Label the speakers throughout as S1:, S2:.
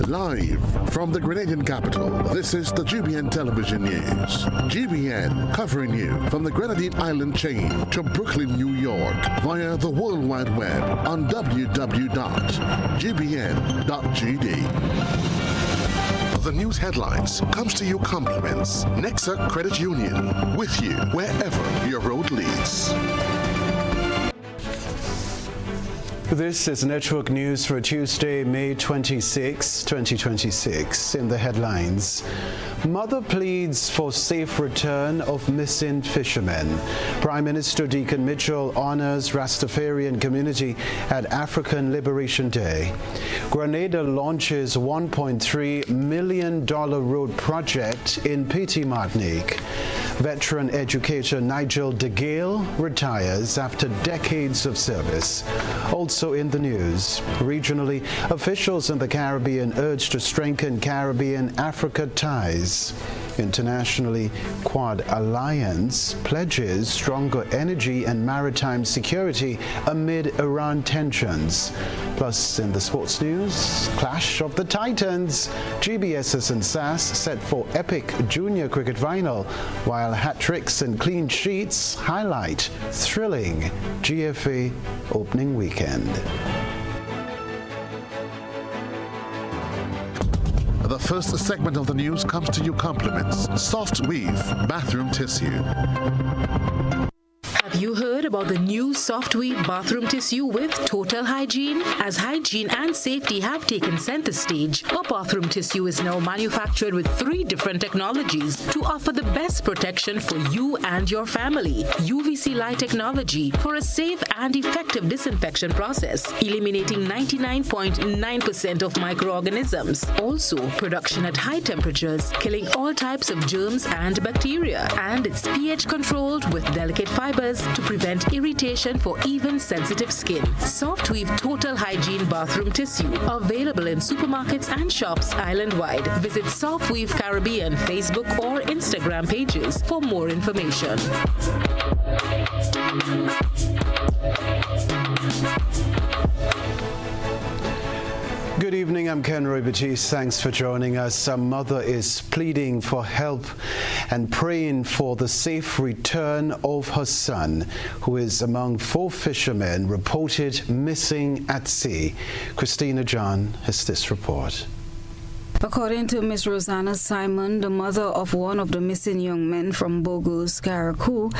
S1: Live from the Grenadian capital, this is the GBN Television News. GBN covering you from the Grenadine Island chain to Brooklyn, New York via the World Wide Web on www.gbn.gd. The news headlines comes to you compliments Nexa Credit Union, with you wherever your road leads.
S2: This is Network News for Tuesday, May 26, 2026. In the headlines, mother pleads for safe return of missing fishermen. Prime Minister Deacon Mitchell honors Rastafarian community at African Liberation Day. Grenada launches $1.3 million road project in Petit Martinique. Veteran educator Nigel De Gale retires after decades of service. Also in the news, regionally, officials in the Caribbean urge to strengthen Caribbean-Africa ties. Internationally, Quad Alliance pledges stronger energy and maritime security amid Iran tensions. Plus, in the sports news, clash of the Titans. GBSS and SAS set for epic junior cricket final, while hat-tricks and clean sheets highlight thrilling GFA opening weekend.
S1: The first segment of the news comes to you compliments Soft Weave Bathroom Tissue.
S3: Have you heard about the new Soft Weave bathroom tissue with total hygiene? As hygiene and safety have taken center stage, our bathroom tissue is now manufactured with 3 different technologies to offer the best protection for you and your family. UVC light technology for a safe and effective disinfection process, eliminating 99.9% of microorganisms. Also, production at high temperatures, killing all types of germs and bacteria. And it's pH controlled with delicate fibers to prevent irritation for even sensitive skin. Soft Weave Total Hygiene Bathroom Tissue, available in supermarkets and shops island-wide. Visit Soft Weave Caribbean Facebook or Instagram pages for more information.
S2: Good evening, I'm Kenroy. Baptiste. Thanks for joining us. A mother is pleading for help and praying for the safe return of her son, who is among 4 fishermen reported missing at sea. Christina John has this report.
S4: According to Ms. Rosanna Simon, the mother of one of the missing young men from Bogo's Caracou,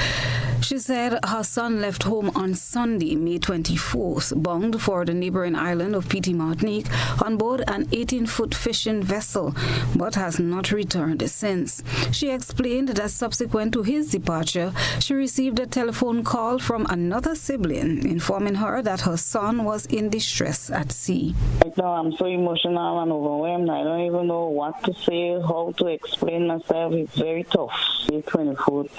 S4: she said her son left home on Sunday, May 24th, bound for the neighboring island of Petit Martinique on board an 18-foot fishing vessel, but has not returned since. She explained that subsequent to his departure, she received a telephone call from another sibling informing her that her son was in distress at sea.
S5: Right now, I'm so emotional and overwhelmed. I don't even know what to say, how to explain myself. It's very tough. May 24th,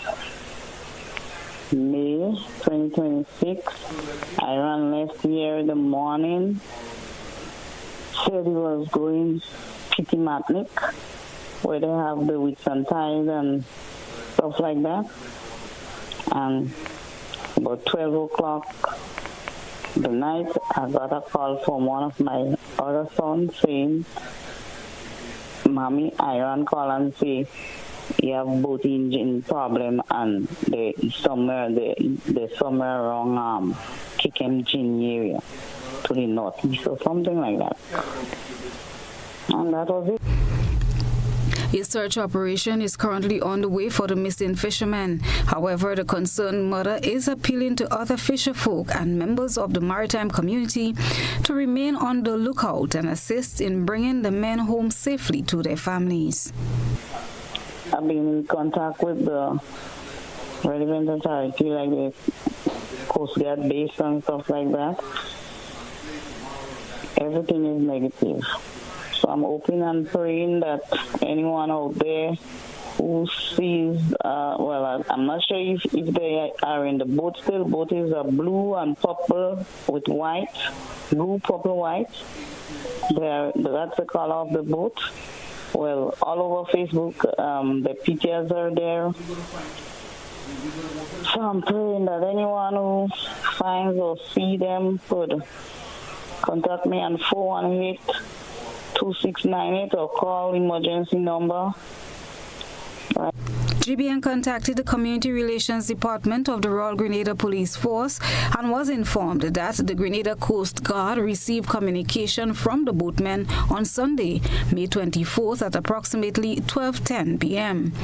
S5: May 2026, I ran left here in the morning. Said he was going Petit Martinique, where they have the Whitsuntide and stuff like that. And about 12 o'clock the night, I got a call from one of my other sons saying, Mommy, I ran call and say, you have both engine problem and the somewhere around Kikemjin area to the northeast or something like that. And that was it.
S4: A search operation is currently on the way for the missing fishermen. However, the concerned mother is appealing to other fisherfolk and members of the maritime community to remain on the lookout and assist in bringing the men home safely to their families.
S5: I've been in contact with the relevant authority, like the Coast Guard base and stuff like that. Everything is negative. So I'm hoping and praying that anyone out there who sees, I'm not sure if they are in the boat still. Boat is blue and purple with white, blue, purple, white. That's the color of the boat. Well, all over Facebook, the pictures are there. So I'm praying that anyone who finds or see them could contact me on 418 2698 or call emergency number.
S4: GBN contacted the Community Relations Department of the Royal Grenada Police Force and was informed that the Grenada Coast Guard received communication from the boatmen on Sunday, May 24th at approximately 12:10 p.m.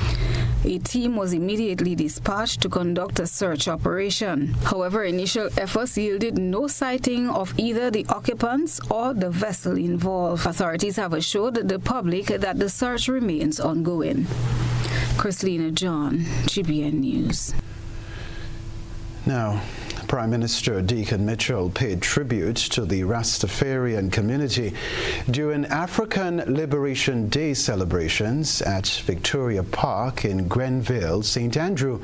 S4: A team was immediately dispatched to conduct a search operation. However, initial efforts yielded no sighting of either the occupants or the vessel involved. Authorities have assured the public that the search remains ongoing. Christina John, GBN News.
S2: Now, Prime Minister Deacon Mitchell paid tribute to the Rastafarian community during African Liberation Day celebrations at Victoria Park in Grenville, St. Andrew,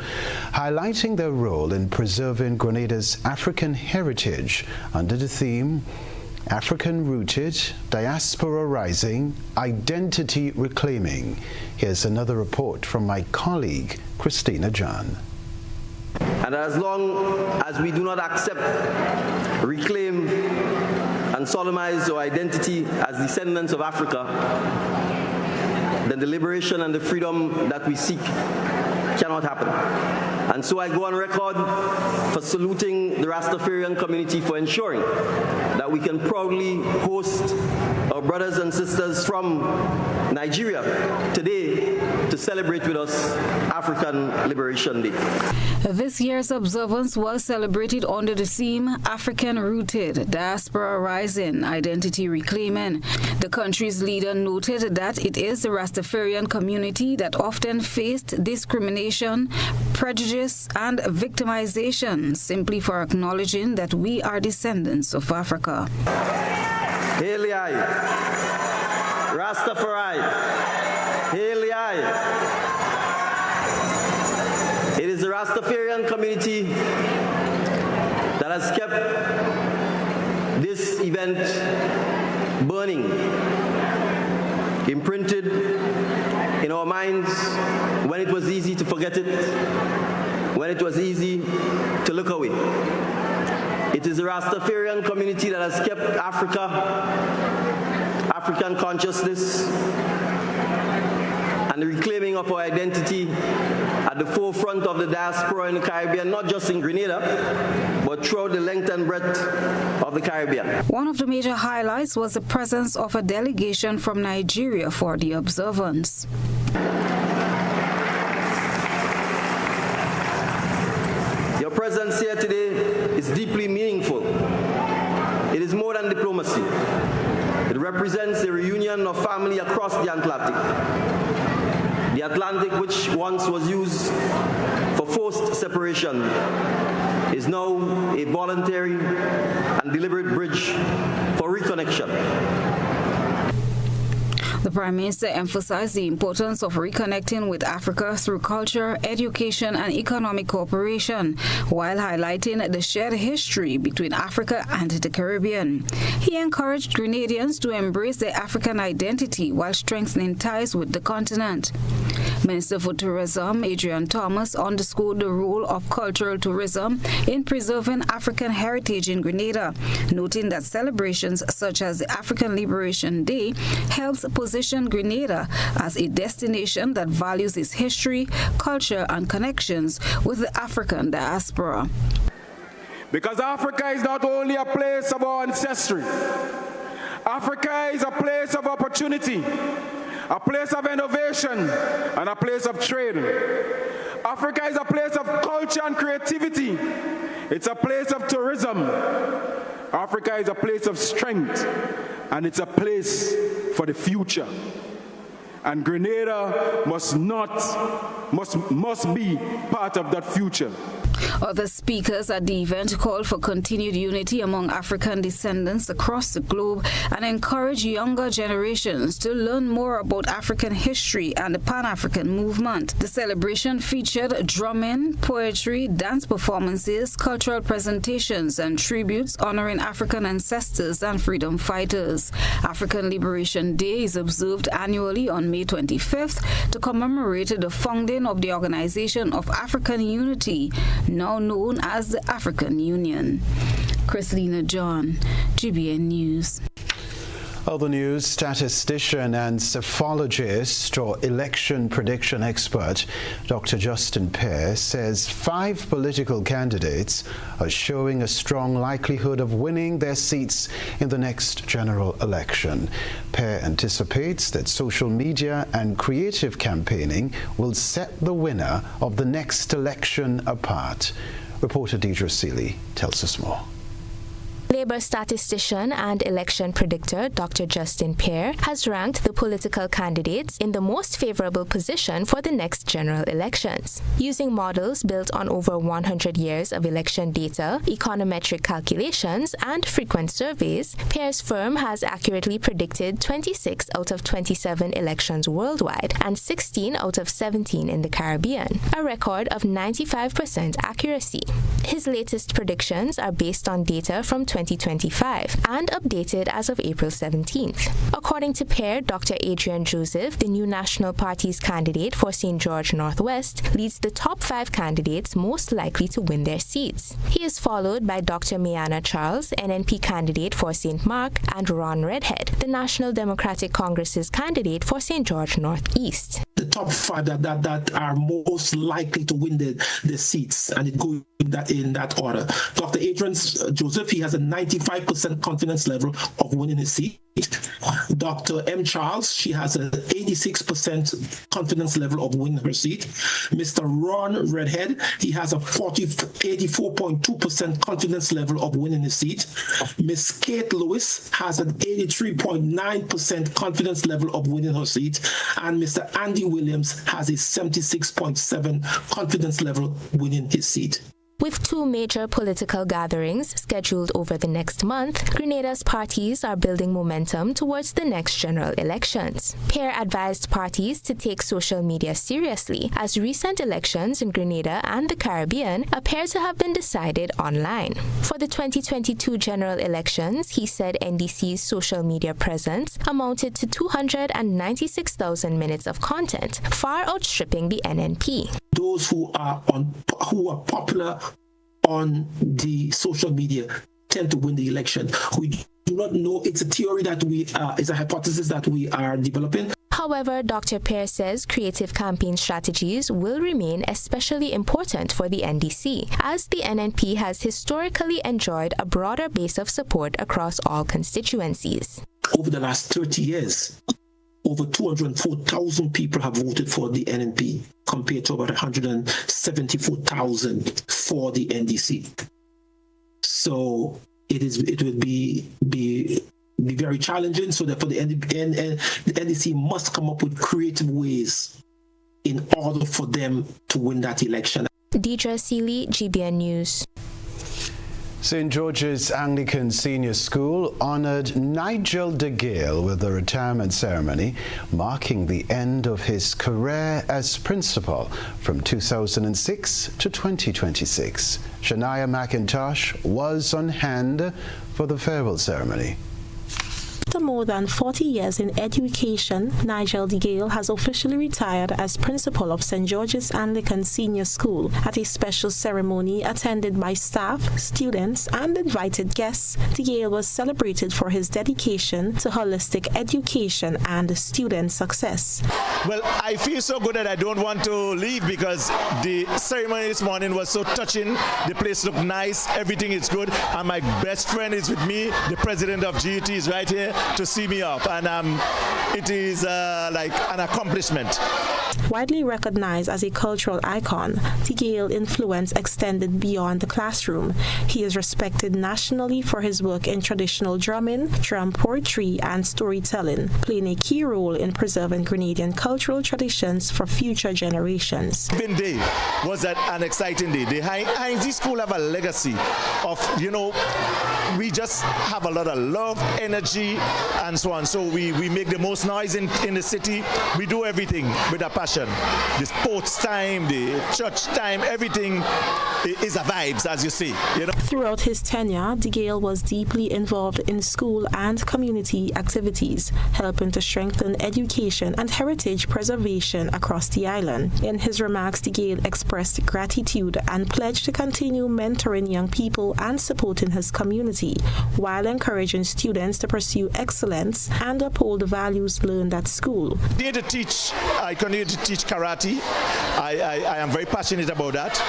S2: highlighting their role in preserving Grenada's African heritage under the theme African-Rooted, Diaspora Rising, Identity Reclaiming. Here's another report from my colleague, Christina John.
S6: And as long as we do not accept, reclaim, and solemnize our identity as descendants of Africa, then the liberation and the freedom that we seek cannot happen. And so I go on record for saluting the Rastafarian community for ensuring that we can proudly host our brothers and sisters from Nigeria today to celebrate with us African Liberation Day.
S4: This year's observance was celebrated under the theme African-Rooted, Diaspora Rising, Identity Reclaiming. The country's leader noted that it is the Rastafarian community that often faced discrimination, prejudice, and victimization simply for acknowledging that we are descendants of Africa.
S6: Hail Yai, Rastafari, Hail Yai. It is the Rastafarian community that has kept this event burning, imprinted in our minds when it was easy to forget it, when it was easy to look away. It is the Rastafarian community that has kept African consciousness, and the reclaiming of our identity at the forefront of the diaspora in the Caribbean, not just in Grenada, but throughout the length and breadth of the Caribbean.
S4: One of the major highlights was the presence of a delegation from Nigeria for the observance.
S6: Your presence here today is deeply meaningful. It is more than diplomacy. It represents a reunion of family across the Atlantic. The Atlantic, which once was used for forced separation, is now a voluntary and deliberate bridge for reconnection.
S4: The Prime Minister emphasized the importance of reconnecting with Africa through culture, education, and economic cooperation, while highlighting the shared history between Africa and the Caribbean. He encouraged Grenadians to embrace their African identity while strengthening ties with the continent. Minister for Tourism, Adrian Thomas, underscored the role of cultural tourism in preserving African heritage in Grenada, noting that celebrations such as the African Liberation Day helps position Grenada as a destination that values its history, culture, and connections with the African diaspora.
S7: Because Africa is not only a place of our ancestry, Africa is a place of opportunity, a place of innovation, and a place of trade. Africa is a place of culture and creativity. It's a place of tourism. Africa is a place of strength, and it's a place for the future. And Grenada must be part of that future.
S4: Other speakers at the event called for continued unity among African descendants across the globe and encourage younger generations to learn more about African history and the Pan-African movement. The celebration featured drumming, poetry, dance performances, cultural presentations, and tributes honoring African ancestors and freedom fighters. African Liberation Day is observed annually on May 25th to commemorate the founding of the Organization of African Unity, now known as the African Union. Christina John, GBN News.
S2: Other news, statistician and psephologist or election prediction expert Dr. Justin Pear says 5 political candidates are showing a strong likelihood of winning their seats in the next general election. Pear anticipates that social media and creative campaigning will set the winner of the next election apart. Reporter Deidre Seeley tells us more.
S8: Labour statistician and election predictor Dr. Justin Pear has ranked the political candidates in the most favourable position for the next general elections. Using models built on over 100 years of election data, econometric calculations and frequent surveys, Pear's firm has accurately predicted 26 out of 27 elections worldwide and 16 out of 17 in the Caribbean, a record of 95% accuracy. His latest predictions are based on data from 2025 and updated as of April 17th. According to Pear, Dr. Adrian Joseph, the new National Party's candidate for St. George Northwest, leads the top 5 candidates most likely to win their seats. He is followed by Dr. Miana Charles, NNP candidate for St. Mark, and Ron Redhead, the National Democratic Congress's candidate for St. George Northeast.
S9: The top 5 that are most likely to win the seats, and it goes in that order. Dr. Adrian Joseph, he has a 95% confidence level of winning his seat. Dr. M. Charles, she has an 86% confidence level of winning her seat. Mr. Ron Redhead, he has a 84.2% confidence level of winning his seat. Miss Kate Lewis has an 83.9% confidence level of winning her seat. And Mr. Andy Williams has a 76.7% confidence level winning his seat.
S8: With 2 major political gatherings scheduled over the next month, Grenada's parties are building momentum towards the next general elections. Pear advised parties to take social media seriously, as recent elections in Grenada and the Caribbean appear to have been decided online. For the 2022 general elections, he said NDC's social media presence amounted to 296,000 minutes of content, far outstripping the NNP.
S9: Those who are popular on the social media tend to win the election. We do not know. It's a theory that it's a hypothesis that we are developing.
S8: However, Dr. Pear says creative campaign strategies will remain especially important for the NDC, as the NNP has historically enjoyed a broader base of support across all constituencies.
S9: Over the last 30 years, over 204,000 people have voted for the NNP, compared to about 174,000 for the NDC. So it would be very challenging. So therefore, the NDC must come up with creative ways in order for them to win that election.
S8: Deidre Seeley, GBN News.
S2: St. George's Anglican Senior School honored Nigel de Gale with a retirement ceremony, marking the end of his career as principal from 2006 to 2026. Shania McIntosh was on hand for the farewell ceremony.
S10: After more than 40 years in education, Nigel de Gale has officially retired as principal of St. George's Anglican Senior School. At a special ceremony attended by staff, students, and invited guests, de Gale was celebrated for his dedication to holistic education and student success.
S11: Well, I feel so good that I don't want to leave because the ceremony this morning was so touching. The place looked nice, everything is good, and my best friend is with me. The president of GET is right here to see me off, and it is like an accomplishment.
S10: Widely recognized as a cultural icon, de Gale's influence extended beyond the classroom. He is respected nationally for his work in traditional drumming, drum poetry, and storytelling, playing a key role in preserving Grenadian cultural traditions for future generations.
S11: Open Day was an exciting day. The Heinz School have a legacy of, we just have a lot of love, energy, and so on. So we make the most noise in the city. We do everything with a passion. The sports time, the church time, everything is a vibes, as you see.
S10: Throughout his tenure, de Gale was deeply involved in school and community activities, helping to strengthen education and heritage preservation across the island. In his remarks, de Gale expressed gratitude and pledged to continue mentoring young people and supporting his community community, while encouraging students to pursue excellence and uphold the values learned at school.
S11: I continue to teach karate. I am very passionate about that,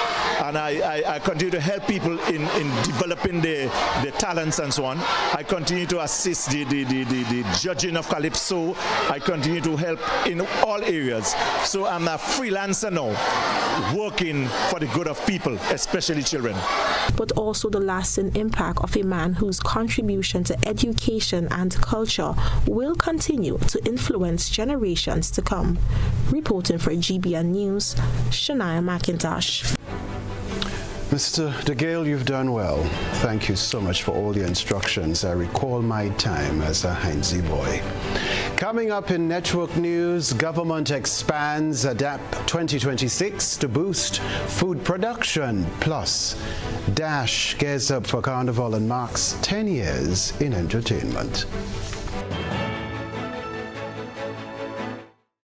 S11: and I continue to help people in developing their talents and so on. I continue to assist the judging of calypso. I continue to help in all areas. So I'm a freelancer now, working for the good of people, especially children.
S10: But also the lasting impact of a man whose contribution to education and culture will continue to influence generations to come. Reporting for GBN News, Shania McIntosh.
S2: Mr. DeGale, you've done well. Thank you so much for all your instructions. I recall my time as a Heinzie boy. Coming up in network news, government expands ADAPT 2026 to boost food production. Plus, Dash gears up for Carnival and marks 10 years in entertainment.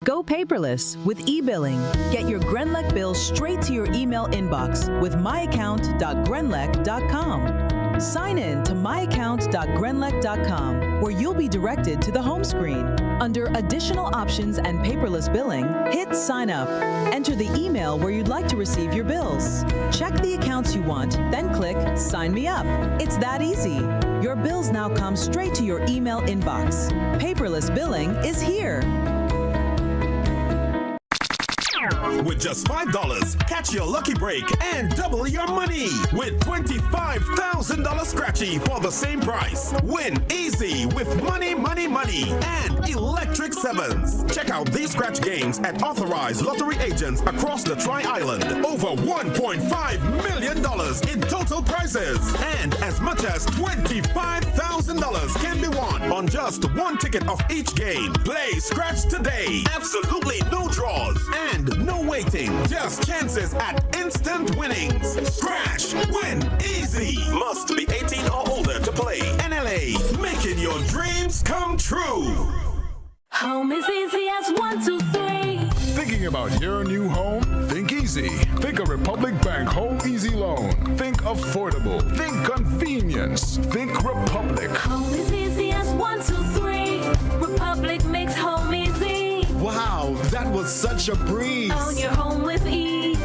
S12: Go paperless with e-billing. Get your Grenlec bill straight to your email inbox with myaccount.grenlec.com. Sign in to myaccount.grenlec.com, where you'll be directed to the home screen. Under Additional Options and Paperless Billing, hit Sign Up. Enter the email where you'd like to receive your bills. Check the accounts you want, then click Sign Me Up. It's that easy. Your bills now come straight to your email inbox. Paperless billing is here.
S13: With just $5, catch your lucky break and double your money with $25,000 scratchy for the same price. Win easy with Money and Electric Sevens. Check out these scratch games at authorized lottery agents across the Tri-Island. Over $1.5 million in total prizes and as much as $25,000 can be won on just one ticket of each game. Play Scratch today. Absolutely no draws and no waiting, just chances at instant winnings. Scratch, win, easy. Must be 18 or older to play. NLA, making your dreams come true.
S14: Home is easy as 1, 2, 3.
S15: Thinking about your new home? Think easy. Think of Republic Bank Home Easy Loan. Think affordable. Think convenience. Think Republic.
S14: Home is easy as 1, 2, 3. Republic makes home easy.
S15: Wow, that was such a breeze.
S14: Own your home with ease.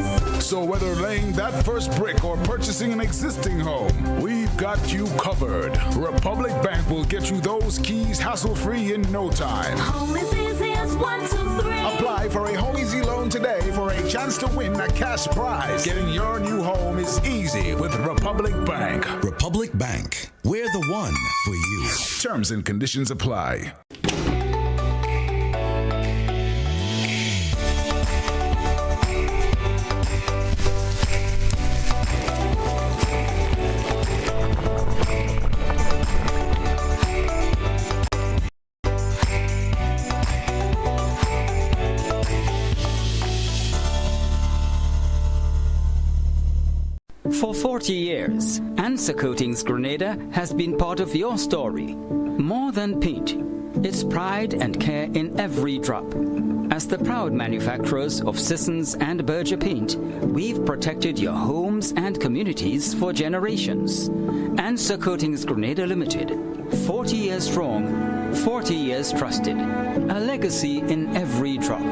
S15: So whether laying that first brick or purchasing an existing home, we've got you covered. Republic Bank will get you those keys hassle-free in no time.
S14: Home is easy as 1, 2, 3.
S15: Apply for a Home Easy Loan today for a chance to win a cash prize. Getting your new home is easy with Republic Bank.
S16: Republic Bank, we're the one for you.
S15: Terms and conditions apply.
S17: For 40 years, Answer Coatings Grenada has been part of your story. More than paint, it's pride and care in every drop. As the proud manufacturers of Sissons and Berger paint, we've protected your homes and communities for generations. Answer Coatings Grenada Limited, 40 years strong, 40 years trusted. A legacy in every drop.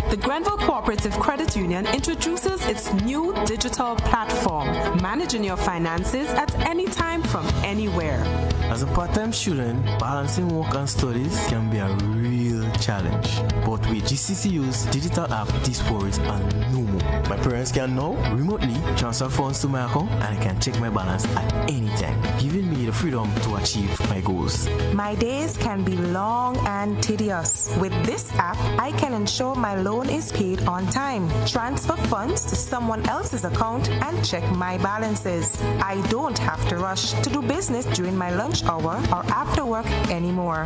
S18: The Grenville Cooperative Credit Union introduces its new digital platform, managing your finances at any time from anywhere.
S19: As a part-time student, balancing work and studies can be a real challenge. But with GCCU's digital app, these worries are no more. My parents can now remotely transfer funds to my account and I can check my balance at any time, giving me the freedom to achieve my goals.
S20: My days can be long and tedious. With this app, I can ensure my loan is paid on time, transfer funds to someone else's account, and check my balances. I don't have to rush to do business during my lunch hour or after work anymore.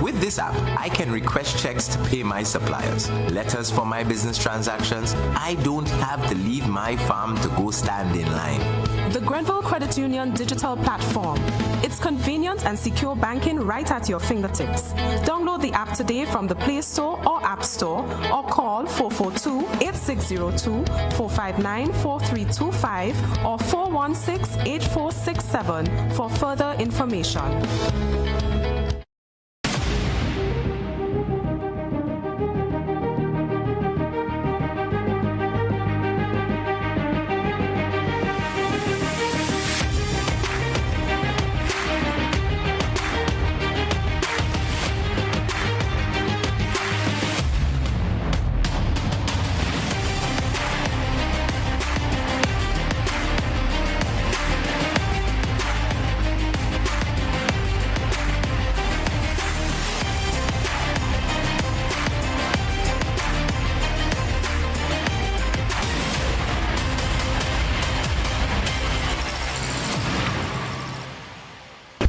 S21: With this app, I can request checks to pay my suppliers, letters for my business transactions. I don't have to leave my farm to go stand in line.
S18: the Grenville Credit Union digital platform. It's convenient and secure banking right at your fingertips. Download the app today from the Play Store or App Store or call 442-8602, 459-4325 or 416-8467 for further information.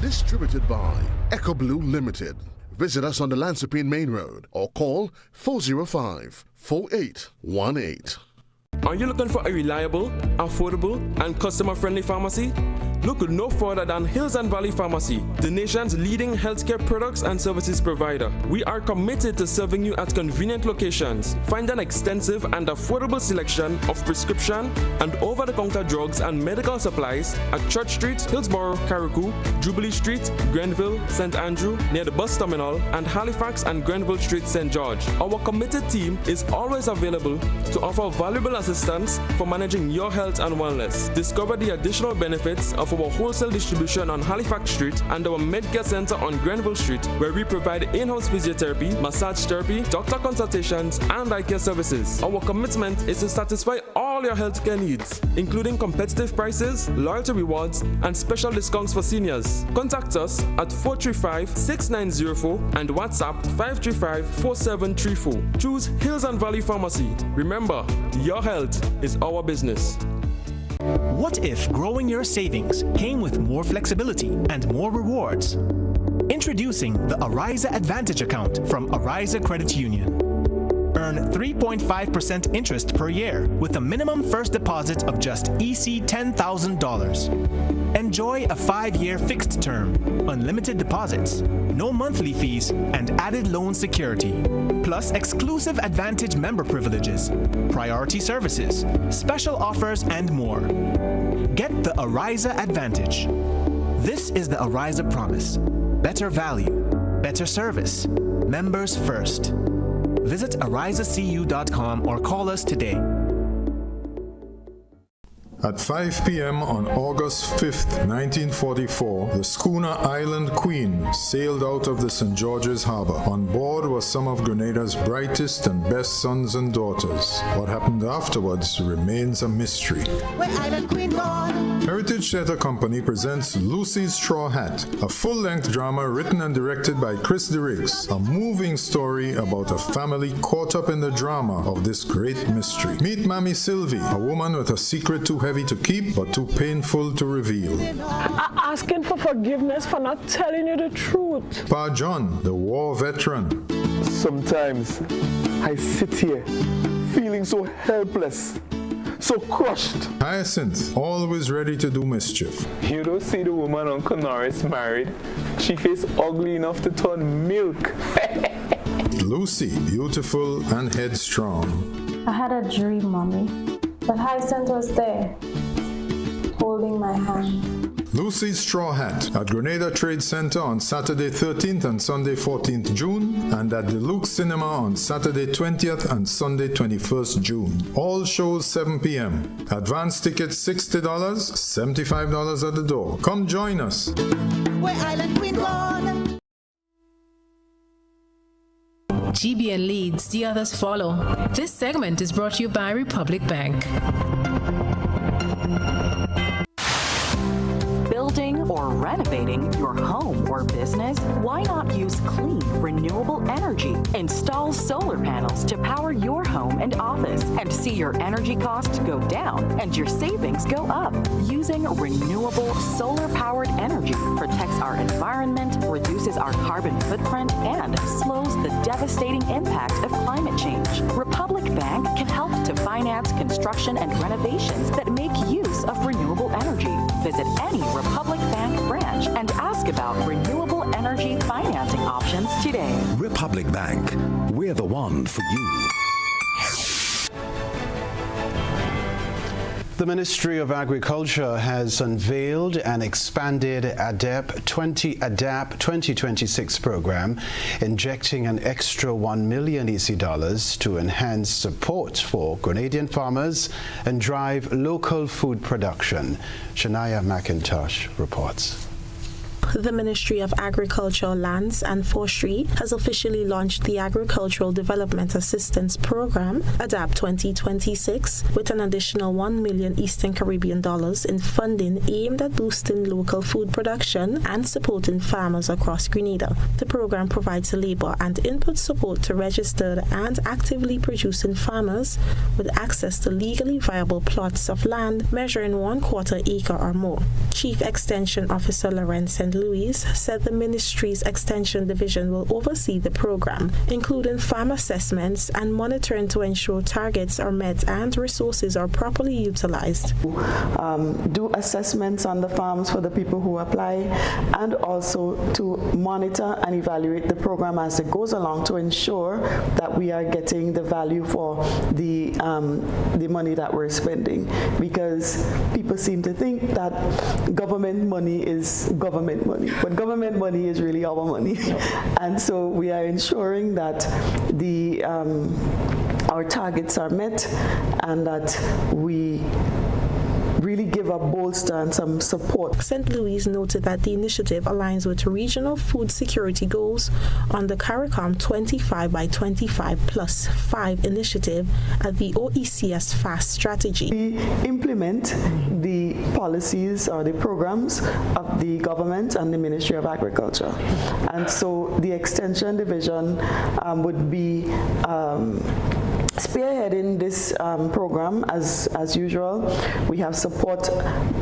S1: Distributed by Echo Blue Limited. Visit us on the Lansopine Main Road or call 405-4818.
S7: Are you looking for a reliable, affordable, and customer-friendly pharmacy? Look no further than Hills and Valley Pharmacy, the nation's leading healthcare products and services provider. We are committed to serving you at convenient locations. Find an extensive and affordable selection of prescription and over-the-counter drugs and medical supplies at Church Street, Hillsborough, Carriacou, Jubilee Street, Grenville, St. Andrew, near the bus terminal, and Halifax and Grenville Street, St. George. Our committed team is always available to offer valuable assistance for managing your health and wellness. Discover the additional benefits of our wholesale distribution on Halifax Street and our Medcare Center on Grenville Street, where we provide in-house physiotherapy, massage therapy, doctor consultations, and eye care services. Our commitment is to satisfy all your healthcare needs, including competitive prices, loyalty rewards, and special discounts for seniors. Contact us at 435-6904 and WhatsApp 535-4734. Choose Hills and Valley Pharmacy. Remember, your health is our business.
S22: What if growing your savings came with more flexibility and more rewards? Introducing the Ariza Advantage account from Ariza Credit Union. Earn 3.5% interest per year with a minimum first deposit of just EC $10,000. Enjoy a 5-year fixed term, unlimited deposits, no monthly fees, and added loan security. Plus exclusive Advantage member privileges, priority services, special offers, and more. Get the Ariza Advantage. This is the Ariza Promise. Better value, better service, members first. Visit arizacu.com or call us today.
S23: At 5 p.m. on August 5th, 1944, the schooner Island Queen sailed out of the St. George's Harbor. On board were some of Grenada's brightest and best sons and daughters. What happened afterwards remains a mystery.
S24: Where Island Queen gone?
S23: Heritage Theatre Company presents Lucy's Straw Hat, a full-length drama written and directed by Chris DeRiggs, a moving story about a family caught up in the drama of this great mystery. Meet Mammy Sylvie, a woman with a secret too heavy to keep but too painful to reveal.
S25: I'm asking for forgiveness for not telling you the truth.
S23: Pa John, the war veteran.
S26: Sometimes I sit here feeling so helpless, so crushed.
S23: Hyacinth, always ready to do mischief.
S26: You don't see the woman Uncle Norris married. She face ugly enough to turn milk.
S23: Lucy, beautiful and headstrong.
S27: I had a dream, Mommy, that Hyacinth was there, holding my hand.
S23: Lucy's Straw Hat at Grenada Trade Center on Saturday 13th and Sunday 14th June, and at the Luke Cinema on Saturday 20th and Sunday 21st June. All shows 7 p.m. Advance tickets $60, $75 at the door. Come join us.
S24: Where Island Queen gone?
S3: GBN leads, the others follow. This segment is brought to you by Republic Bank.
S28: Building or renovating your home or business? Why not use clean, renewable energy? Install solar panels to power your home and office and see your energy costs go down and your savings go up. Using renewable solar-powered energy protects our environment, reduces our carbon footprint, and slows the devastating impact of climate change. Republic Bank can help to finance construction and renovations that make use of renewable energy. visit any Republic Bank branch and ask about renewable energy financing options today.
S16: Republic Bank, we're the one for you.
S2: The Ministry of Agriculture has unveiled an expanded ADAP 2026 program, injecting an extra 1 million EC dollars to enhance support for Grenadian farmers and drive local food production. Shania McIntosh reports.
S4: The Ministry of Agriculture, Lands and Forestry has officially launched the Agricultural Development Assistance Program, ADAP 2026, with an additional $1 million Eastern Caribbean dollars in funding aimed at boosting local food production and supporting farmers across Grenada. The program provides labor and input support to registered and actively producing farmers with access to legally viable plots of land measuring 1/4 acre or more. Chief Extension Officer Lorenz St. Louis said the ministry's Extension Division will oversee the program, including farm assessments and monitoring to ensure targets are met and resources are properly utilized.
S5: Do assessments on the farms for the people who apply, and also to monitor and evaluate the program as it goes along to ensure that we are getting the value for the money that we're spending, because people seem to think that government money is government money, but government money is really our money. And so we are ensuring that our targets are met and that we really give a bolster and some support. St. Louis noted that the initiative aligns with regional food security goals on the CARICOM 25 by 25 plus 5 initiative at the OECS FAST strategy. We implement the policies or the programs of the government and the Ministry of Agriculture. And so the Extension Division would be spearheading this program as usual. We have support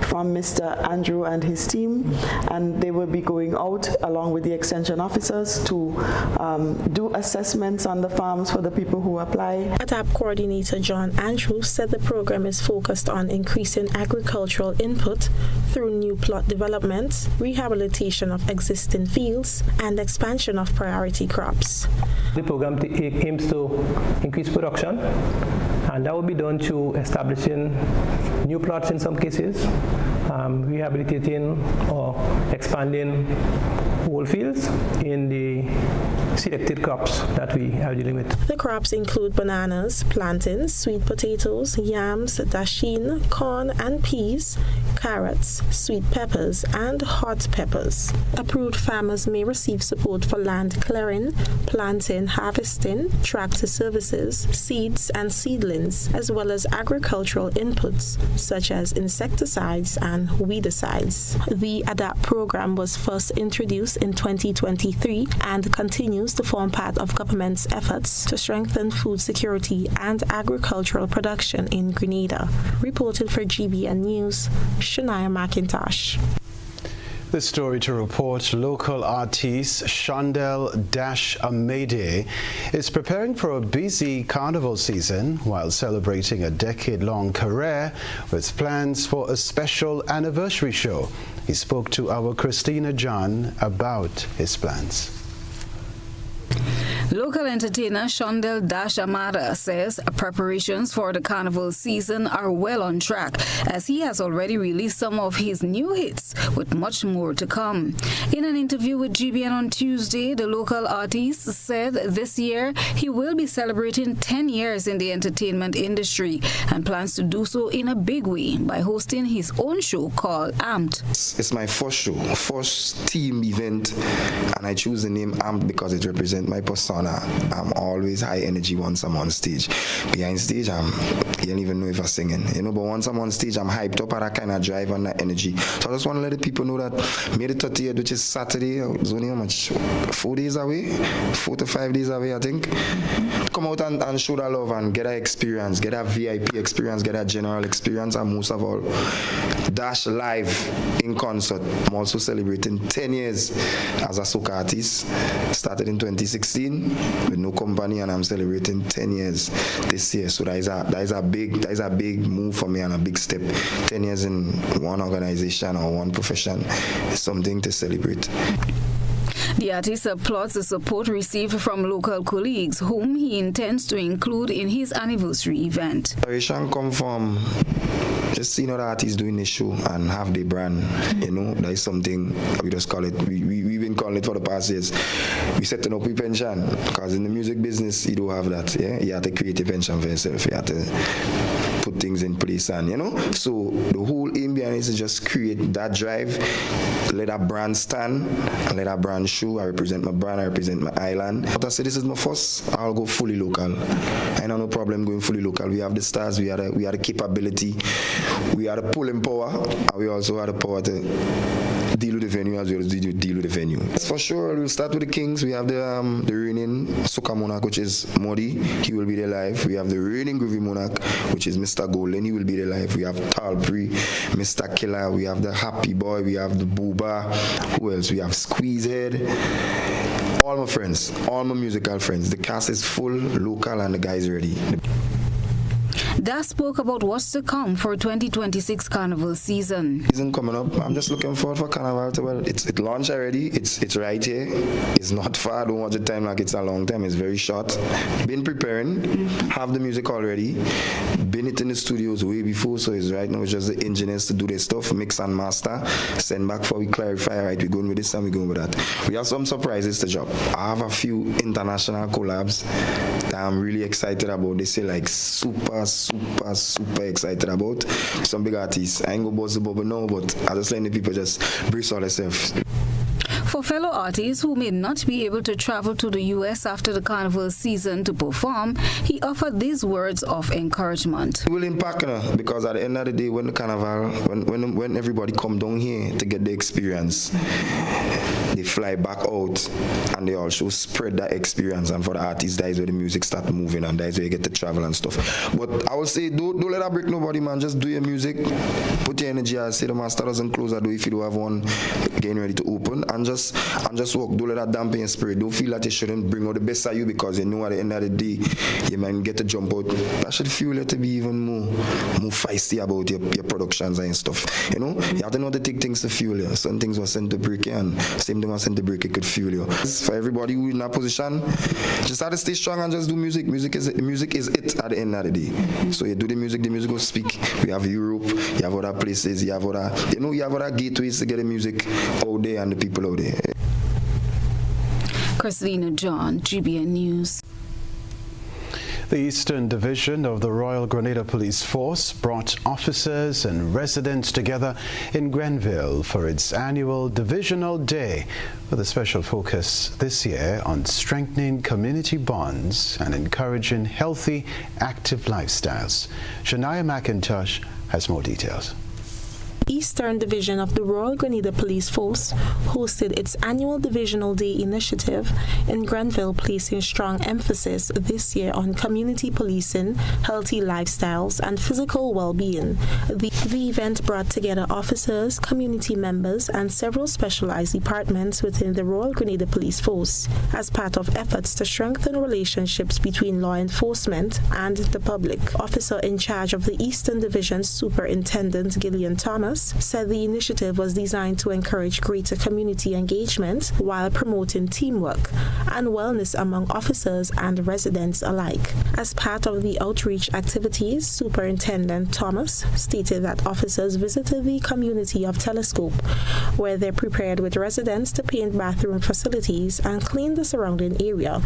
S5: from Mr. Andrew and his team, and they will be going out along with the extension officers to do assessments on the farms for the people who apply. ADAP Coordinator John Andrews said the program is focused on increasing agricultural input through new plot development, rehabilitation of existing fields, and expansion of priority crops.
S6: The program aims to increase production, and that will be done through establishing new plots in some cases, rehabilitating or expanding whole fields in the selected crops that we are dealing with.
S4: The crops include bananas, plantains, sweet potatoes, yams, dasheen, corn and peas, carrots, sweet peppers, and hot peppers. Approved farmers may receive support for land clearing, planting, harvesting, tractor services, seeds and seedlings, as well as agricultural inputs such as insecticides and weedicides. The ADAP program was first introduced in 2023 and continues to form part of government's efforts to strengthen food security and agricultural production in Grenada. Reported for GBN News, Shania McIntosh.
S2: This story to report, local artiste Shondell Amede is preparing for a busy carnival season while celebrating a decade-long career with plans for a special anniversary show. He spoke to our Christina John about his plans.
S8: Local entertainer Shondell Amede says preparations for the carnival season are well on track, as he has already released some of his new hits, with much more to come. In an interview with GBN on Tuesday, the local artist said this year he will be celebrating 10 years in the entertainment industry and plans to do so in a big way by hosting his own show called Amped.
S9: It's my first show, first team event, and I choose the name Amped because it represents my persona. I'm always high energy once I'm on stage. Behind stage, you don't even know if I'm singing, but once I'm on stage, I'm hyped up at that kind of drive and that energy. So I just want to let the people know that May the 30th, which is Saturday, it's only how much? 4 days away? 4 to 5 days away, I think. Come out and show that love and get that experience, get that VIP experience, get that general experience, and most of all, Dash live in concert. I'm also celebrating 10 years as a soca artist. Started in 2016. with no company, and I'm celebrating 10 years this year. So that is a big move for me and a big step. 10 years in one organization or one profession is something to celebrate.
S8: The artist applauds the support received from local colleagues, whom he intends to include in his anniversary event.
S9: Inspiration come from just seeing other artists doing this show and have their brand. That is something we just call it. We've been calling it for the past years. We setting up a pension, because in the music business you don't have that. Yeah, you have to create a pension for yourself. You have to put things in place, and So the whole aim behind it is to just create that drive, let that brand stand, and let that brand show. I represent my brand, I represent my island. But I say this is my first, I'll go fully local. I know no problem going fully local. We have the stars, we have the capability, we have the pulling power, and we also have the power to deal with the venue as well as deal with the venue. For sure, we'll start with the Kings. We have the reigning Soca Monarch, which is Modi. He will be there live. We have the reigning Groovy Monarch, which is Mr. Golden. He will be there live. We have Talbury, Mr. Killer. We have the Happy Boy. We have the Booba. Who else? We have Squeezehead. All my friends, all my musical friends. The cast is full, local, and the guys ready.
S8: That spoke about what's to come for 2026 Carnival season.
S9: Season coming up, I'm just looking forward for Carnival. It launched already. It's right here. It's not far. Don't watch the time like it's a long time. It's very short. Been preparing. Have the music already. Been it in the studios way before. So it's right now. It's just the engineers to do their stuff, mix and master. Send back for we clarify. Right, we're going with this and we're going with that. We have some surprises to drop. I have a few international collabs that I'm really excited about. They say like super excited about. Some big artists. I ain't gonna buzz the bubble now, but I just letting the people just brace all themselves.
S8: For fellow artists who may not be able to travel to the U.S. after the Carnival season to perform, he offered these words of encouragement.
S9: It will impact, because at the end of the day, when the Carnival, when everybody come down here to get the experience, they fly back out and they also spread that experience. And for the artists, that is where the music start moving and that is where you get to travel and stuff. But I will say, don't let that break nobody, man. Just do your music, put your energy. I say the master doesn't close the door if you don't have one getting ready to open, and just walk. Don't let that dampen your spirit. Don't feel that you shouldn't bring out the best of you, because you know at the end of the day you might get to jump out. That should fuel you to be even more feisty about your productions and stuff. You have to know how to take things to fuel you. Some things were sent to break you, and same thing was sent to break it could fuel you. For everybody who is in that position, just have to stay strong and just do music. Music is it at the end of the day. So you do the music will speak. We have Europe, you have other places, you have other gateways to get the music out there and the people out there.
S8: Christina John, GBN News.
S2: The Eastern Division of the Royal Grenada Police Force brought officers and residents together in Grenville for its annual Divisional Day, with a special focus this year on strengthening community bonds and encouraging healthy, active lifestyles. Shania McIntosh has more details.
S4: Eastern Division of the Royal Grenada Police Force hosted its annual Divisional Day initiative in Grenville, placing strong emphasis this year on community policing, healthy lifestyles, and physical well-being. The event brought together officers, community members, and several specialized departments within the Royal Grenada Police Force as part of efforts to strengthen relationships between law enforcement and the public. Officer in charge of the Eastern Division, Superintendent Gillian Thomas, said the initiative was designed to encourage greater community engagement while promoting teamwork and wellness among officers and residents alike. As part of the outreach activities, Superintendent Thomas stated that officers visited the community of Telescope, where they prepared with residents to paint bathroom facilities and clean the surrounding area.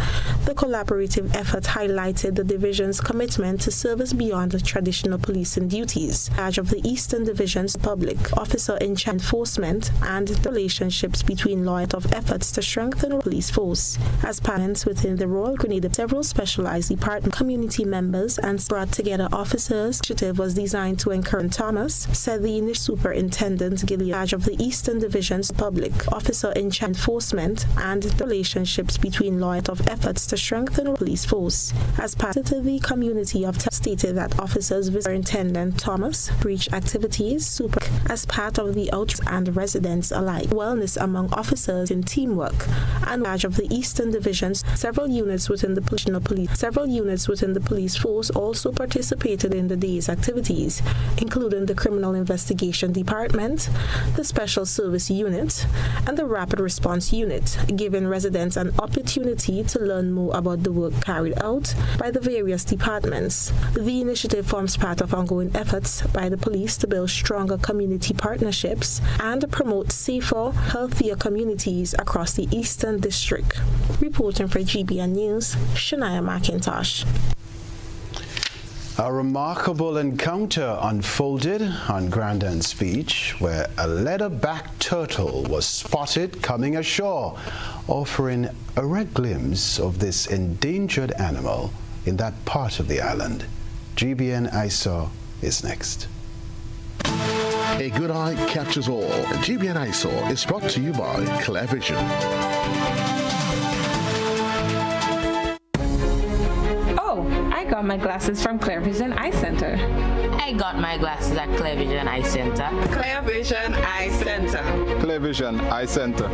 S4: The collaborative effort highlighted the division's commitment to service beyond the traditional policing duties. Charge of the Eastern Division's public officer in charge of enforcement and the relationships between law of efforts to strengthen the police force. As parents within the Royal Grenada, several specialized department community members and brought together officers. The initiative was designed to encourage. Thomas said the initial Superintendent Gillian, in charge of the Eastern Division's public officer in charge of enforcement and the relationships between law of efforts to strengthen the police force. As part of the community of stated that officers Superintendent Thomas breach activities as part of the outreach and residents alike. Wellness among officers in teamwork and charge of the Eastern Divisions. Several units within the police force also participated in the day's activities, including the Criminal Investigation Department, the Special Service Unit, and the Rapid Response Unit, giving residents an opportunity to learn more about the work carried out by the various departments. The initiative forms part of ongoing efforts by the police to build stronger community partnerships and promote safer, healthier communities across the Eastern District. Reporting for GBN News, Shania McIntosh.
S2: A remarkable encounter unfolded on Grandin's Beach, where a leatherback turtle was spotted coming ashore, offering a rare glimpse of this endangered animal in that part of the island. GBN ISO is next.
S1: A good eye catches all. GBN ISO is brought to you by Clear Vision.
S10: I got my glasses from Clear Vision Eye Center.
S11: I got my glasses at Clear Vision Eye Center.
S12: Clear Vision Eye Center.
S13: Clear Vision Eye Center.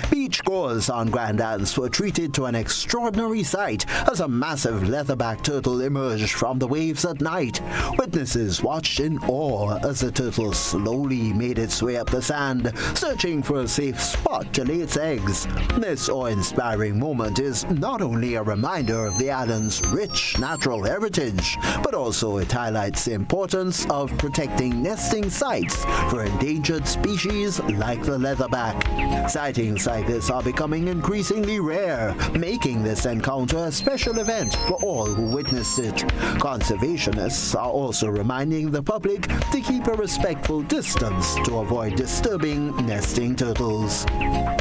S14: Beachgoers on Grandins were treated to an extraordinary sight as a massive leatherback turtle emerged from the waves at night. Witnesses watched in awe as the turtle slowly made its way up the sand, searching for a safe spot to lay its eggs. This awe-inspiring moment is not only a reminder of the island's rich natural heritage, but also it highlights the importance of protecting nesting sites for endangered species like the leatherback. Sightings like this are becoming increasingly rare, making this encounter a special event for all who witnessed it. Conservationists are also reminding the public to keep a respectful distance to avoid disturbing nesting turtles.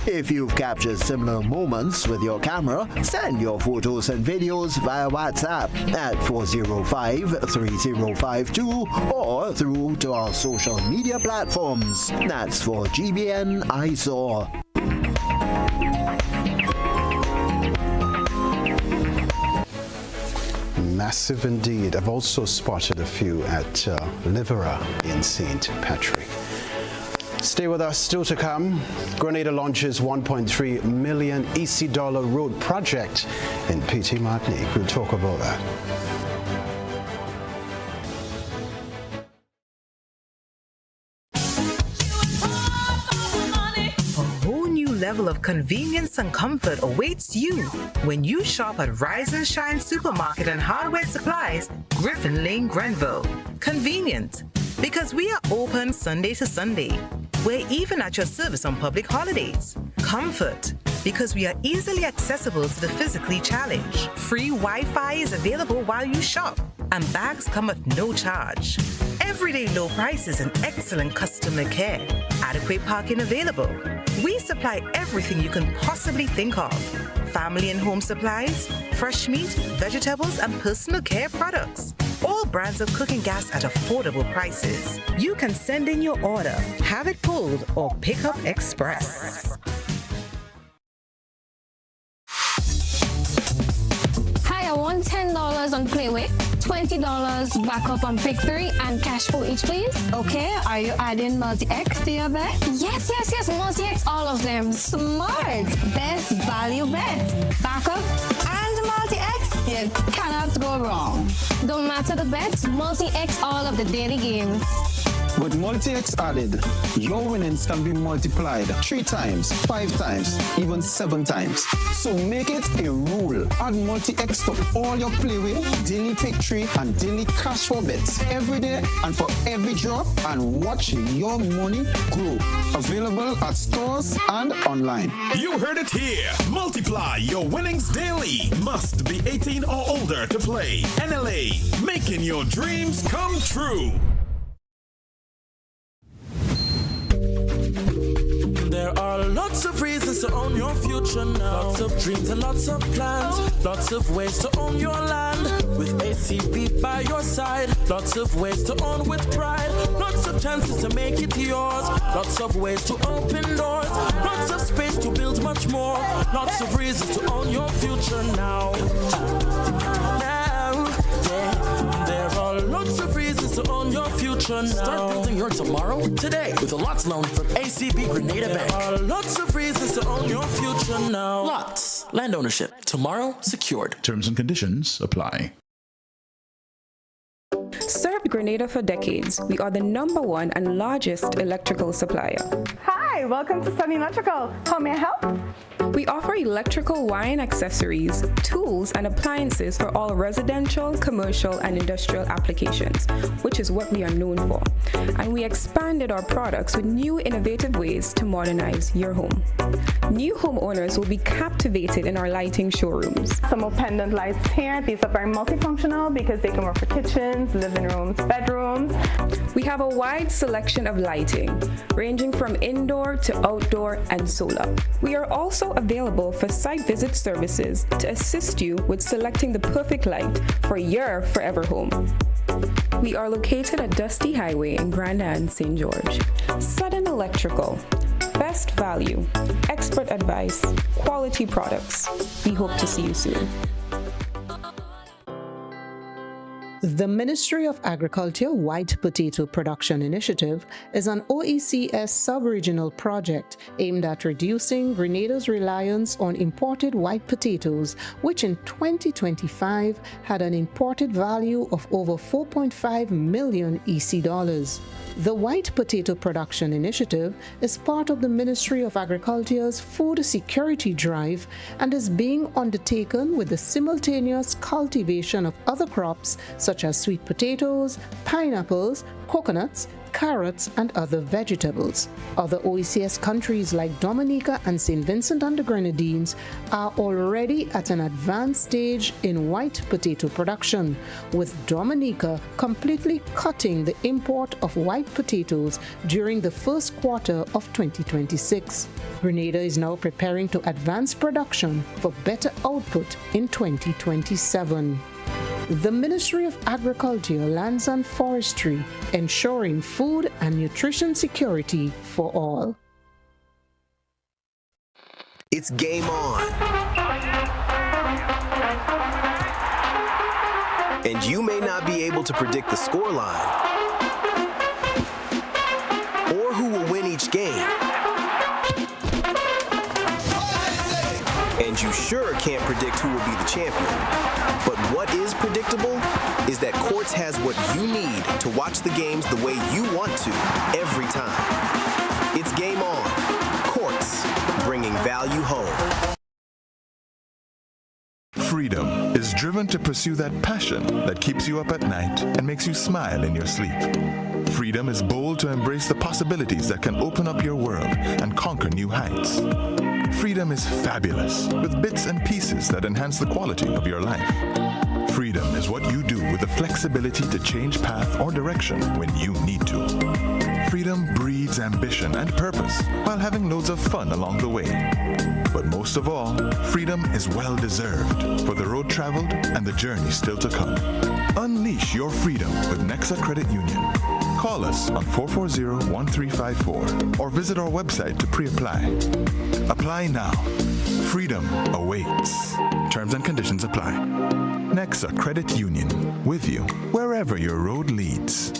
S14: If you've captured similar moments with your camera, send your photos and videos via WhatsApp at 405-3052 or through to our social media platforms. That's for GBN ISO.
S2: Massive indeed. I've also spotted a few at Livera in St. Patrick. Stay with us, still to come. Grenada launches $1.3 million EC dollar road project in PT Martinique. We'll talk about that.
S15: Level of convenience and comfort awaits you when you shop at Rise and Shine Supermarket and Hardware Supplies, Griffin Lane, Grenville. Convenient, because we are open Sunday to Sunday. We're even at your service on public holidays. Comfort, because we are easily accessible to the physically challenged. Free Wi-Fi is available while you shop, and bags come at no charge. Everyday low prices and excellent customer care. Adequate parking available. We supply everything you can possibly think of. Family and home supplies, fresh meat, vegetables, and personal care products. All brands of cooking gas at affordable prices. You can send in your order, have it pulled, or pick up express.
S17: Hi, I want $10 on Playway, $20 backup on Pick 3, and cash for each, please. Okay, are you adding multi-X to your bet? Yes, multi-X, all of them. Smart. Best value bet. Backup and multi-X, you cannot go wrong. Don't matter the bet, multi-X all of the daily games.
S7: With Multi-X added, your winnings can be multiplied 3 times, 5 times, even 7 times. So make it a rule. Add Multi-X to all your play with, daily victory, and daily cash for bets every day and for every drop, and watch your money grow. Available at stores and online.
S18: You heard it here. Multiply your winnings daily. Must be 18 or older to play. NLA, making your dreams come true.
S19: There are lots of reasons to own your future now. Lots of dreams and lots of plans. Lots of ways to own your land. With ACB by your side. Lots of ways to own with pride. Lots of chances to make it yours. Lots of ways to open doors. Lots of space to build much more. Lots of reasons to own your future now. There are lots of reasons to own your future now.
S20: Start building your tomorrow today with a Lots loan from ACB Grenada Bank.
S19: There are lots of reasons to own your future now.
S20: Lots. Land ownership. Tomorrow secured.
S21: Terms and conditions apply.
S22: Served Grenada for decades, we are the #1 and largest electrical supplier.
S25: Hi, welcome to Sunny Electrical. How may I help?
S22: We offer electrical wire and accessories, tools, and appliances for all residential, commercial, and industrial applications, which is what we are known for. And we expanded our products with new innovative ways to modernize your home. New homeowners will be captivated in our lighting showrooms.
S25: Some more pendant lights here. These are very multifunctional because they can work for kitchens, living rooms, bedrooms.
S22: We have a wide selection of lighting, ranging from indoor to outdoor and solar. We are also available for site visit services to assist you with selecting the perfect light for your forever home. We are located at Dusty Highway in Grand Anse, St. George. Sudden Electrical. Best value, expert advice, quality products. We hope to see you soon.
S26: The Ministry of Agriculture White Potato Production Initiative is an OECS sub-regional project aimed at reducing Grenada's reliance on imported white potatoes, which in 2025 had an imported value of over 4.5 million EC dollars. The White Potato Production Initiative is part of the Ministry of Agriculture's food security drive and is being undertaken with the simultaneous cultivation of other crops such as sweet potatoes, pineapples, coconuts, carrots, and other vegetables. Other OECS countries like Dominica and St. Vincent and the Grenadines are already at an advanced stage in white potato production, with Dominica completely cutting the import of white potatoes during the first quarter of 2026. Grenada is now preparing to advance production for better output in 2027. The Ministry of Agriculture, Lands and Forestry, ensuring food and nutrition security for all.
S29: It's game on. And you may not be able to predict the scoreline or who will win each game. And you sure can't predict who will be the champion. But what is predictable is that Quartz has what you need to watch the games the way you want to every time. It's game on. Quartz, bringing value home.
S30: Freedom is driven to pursue that passion that keeps you up at night and makes you smile in your sleep. Freedom is bold to embrace the possibilities that can open up your world and conquer new heights. Freedom is fabulous, with bits and pieces that enhance the quality of your life. Freedom is what you do with the flexibility to change path or direction when you need to. Freedom breeds ambition and purpose while having loads of fun along the way. But most of all, freedom is well-deserved for the road traveled and the journey still to come. Unleash your freedom with Nexa Credit Union. Call us on 440-1354 or visit our website to pre-apply. Apply now. Freedom awaits. Terms and conditions apply. Nexa Credit Union, with you wherever your road leads.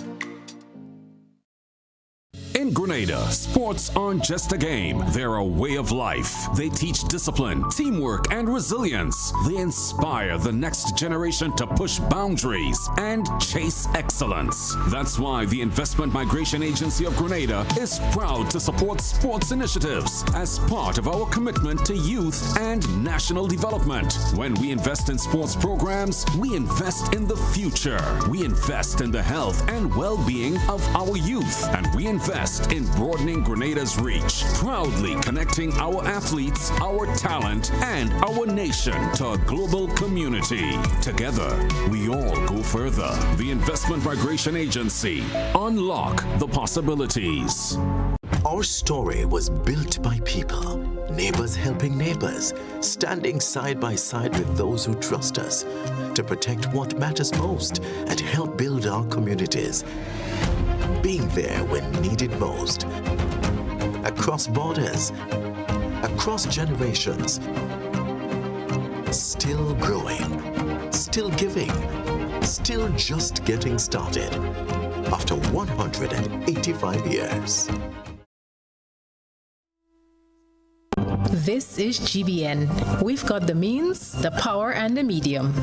S3: In Grenada, sports aren't just a game. They're a way of life. They teach discipline, teamwork, and resilience. They inspire the next generation to push boundaries and chase excellence. That's why the Investment Migration Agency of Grenada is proud to support sports initiatives as part of our commitment to youth and national development. When we invest in sports programs, we invest in the future. We invest in the health and well-being of our youth, and we invest in broadening Grenada's reach, proudly connecting our athletes, our talent, and our nation to a global community. Together, we all go further. The Investment Migration Agency. Unlock the possibilities.
S5: Our story was built by people, neighbors helping neighbors, standing side by side with those who trust us to protect what matters most and help build our communities. Being there when needed most. Across borders, across generations. Still growing, still giving, still just getting started. After 185 years.
S6: This is GBN. We've got the means, the power, and the medium.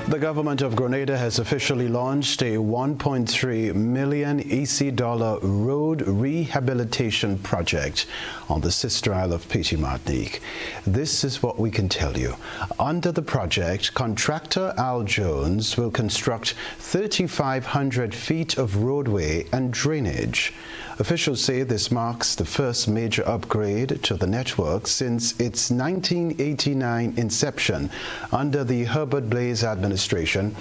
S2: The government of Grenada has officially launched a $1.3 million EC road rehabilitation project on the sister isle of Petite Martinique. This is what we can tell you. Under the project, contractor Al Jones will construct 3,500 feet of roadway and drainage. Officials say this marks the first major upgrade to the network since its 1989 inception under the Herbert Blaise administration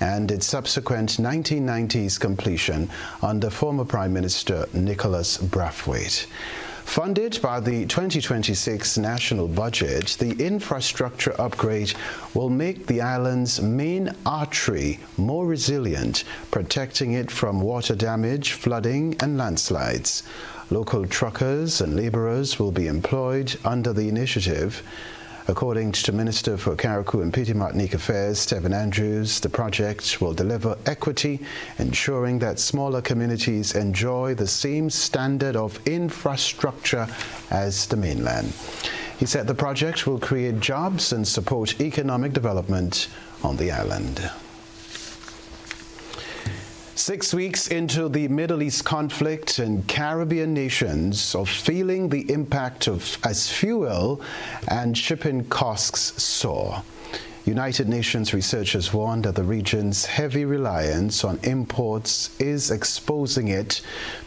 S2: and its subsequent 1990s completion under former Prime Minister Nicholas Brathwaite. Funded by the 2026 national budget, the infrastructure upgrade will make the island's main artery more resilient, protecting it from water damage, flooding, and landslides. Local truckers and laborers will be employed under the initiative. According to Minister for Carriacou and Petite Martinique Affairs, Stephen Andrews, the project will deliver equity, ensuring that smaller communities enjoy the same standard of infrastructure as the mainland. He said the project will create jobs and support economic development on the island. 6 weeks into the Middle East conflict, and Caribbean nations are feeling the impact as fuel and shipping costs soar. United Nations researchers warn that the region's heavy reliance on imports is exposing it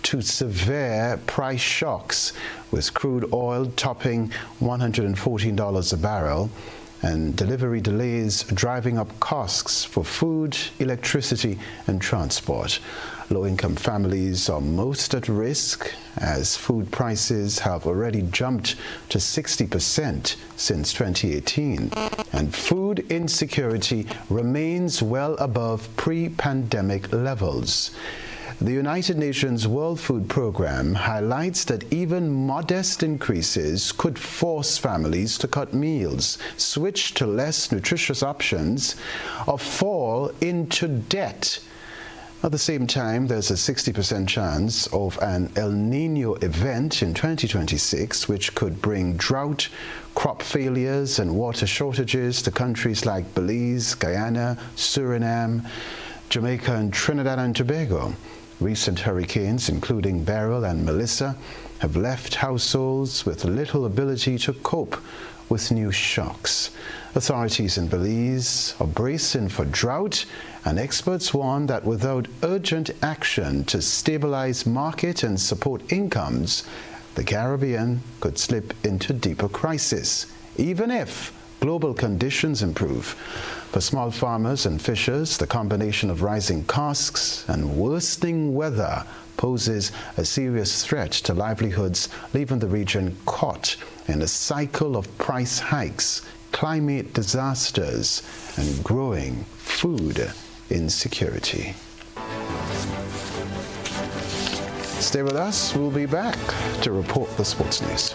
S2: to severe price shocks, with crude oil topping $114 a barrel and delivery delays driving up costs for food, electricity, and transport. Low-income families are most at risk, as food prices have already jumped to 60% since 2018, and food insecurity remains well above pre-pandemic levels. The United Nations World Food Programme highlights that even modest increases could force families to cut meals, switch to less nutritious options, or fall into debt. At the same time, there's a 60% chance of an El Niño event in 2026, which could bring drought, crop failures, and water shortages to countries like Belize, Guyana, Suriname, Jamaica, and Trinidad and Tobago. Recent hurricanes, including Beryl and Melissa, have left households with little ability to cope with new shocks. Authorities in Belize are bracing for drought, and experts warn that without urgent action to stabilize market and support incomes, the Caribbean could slip into deeper crisis, even if global conditions improve. For small farmers and fishers, the combination of rising costs and worsening weather poses a serious threat to livelihoods, leaving the region caught in a cycle of price hikes, climate disasters, and growing food insecurity. Stay with us. We'll be back to report the sports news.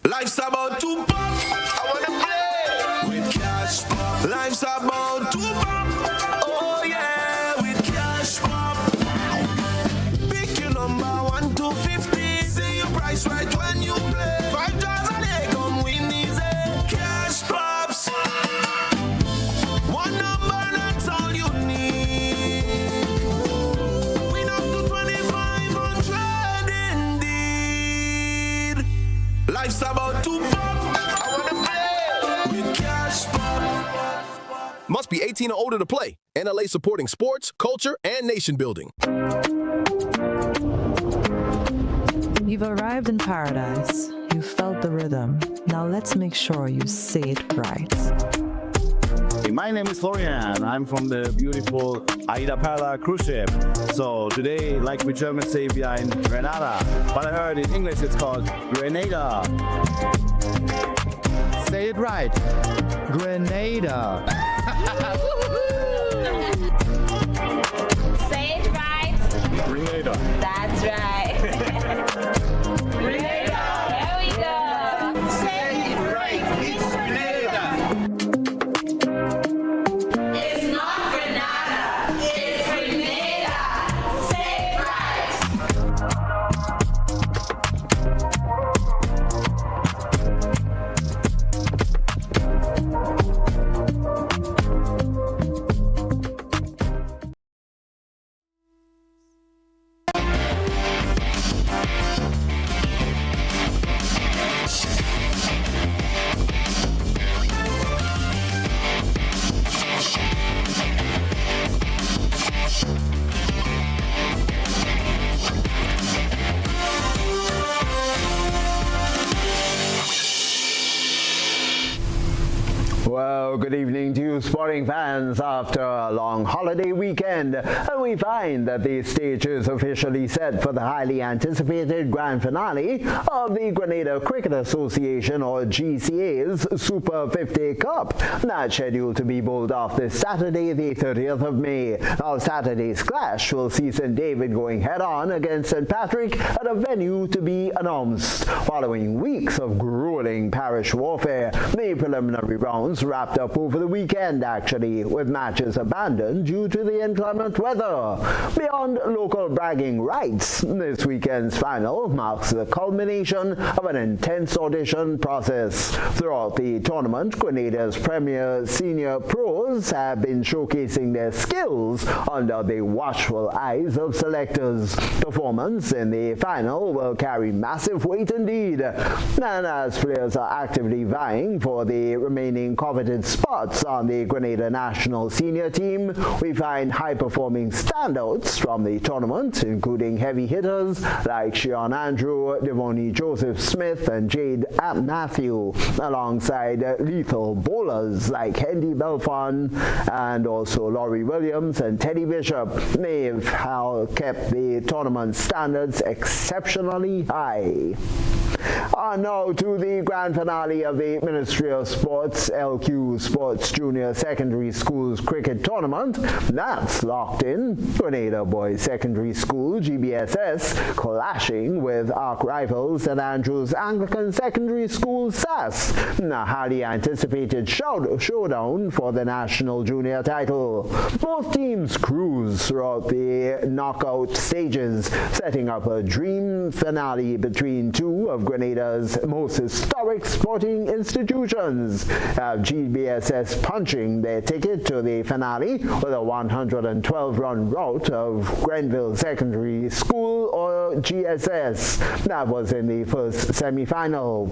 S8: Life's about to pop. I wanna play with cash. Life's about to pop. Oh yeah. Must be 18 or older to play. NLA supporting sports, culture, and nation building.
S1: You've arrived in paradise. You felt the rhythm. Now let's make sure you say it right.
S4: Hey, my name is Florian. I'm from the beautiful Aida Perla cruise ship. So today, like we Germans say, we are in Grenada. But I heard in English it's called Grenada.
S9: Say it right. Grenada.
S10: Say it right.
S4: Grenada.
S10: That's right. Grenada. There we go. Say it right. It's Grenada. It's not Grenada. It's Grenada. Say it right.
S11: Well, good evening to you sporting fans after a long holiday weekend. And we find that the stage is officially set for the highly anticipated grand finale of the Grenada Cricket Association, or GCA's Super 50 Cup. That's scheduled to be bowled off this Saturday, the 30th of May. Now, Saturday's clash will see St. David going head-on against St. Patrick at a venue to be announced. Following weeks of grueling parish warfare, the preliminary rounds wrapped up over the weekend, actually, with matches abandoned due to the inclement weather. Beyond local bragging rights, this weekend's final marks the culmination of an intense audition process. Throughout the tournament, Grenada's premier senior pros have been showcasing their skills under the watchful eyes of selectors. Performance in the final will carry massive weight indeed, and as players are actively vying for the remaining coveted spots on the Grenada national senior team, we find high-performing standouts from the tournament, including heavy hitters like Sean Andrew, Devoni Joseph Smith, and Jade Matthew, alongside lethal bowlers like Hendy Belfon and also Laurie Williams and Teddy Bishop. They've kept the tournament standards exceptionally high. And now to the grand finale of the Ministry of Sports LQ Sports Junior Secondary Schools Cricket Tournament. That's locked in. Grenada Boys Secondary School, GBSS, clashing with arch rivals St. Andrews Anglican Secondary School, SAS. A highly anticipated showdown for the national junior title. Both teams cruise throughout the knockout stages, setting up a dream finale between two of Grenada's most historic sporting institutions. GBSS punching their ticket to the finale with a 112-run rout of Grenville Secondary School, or GSS. That was in the first semi-final.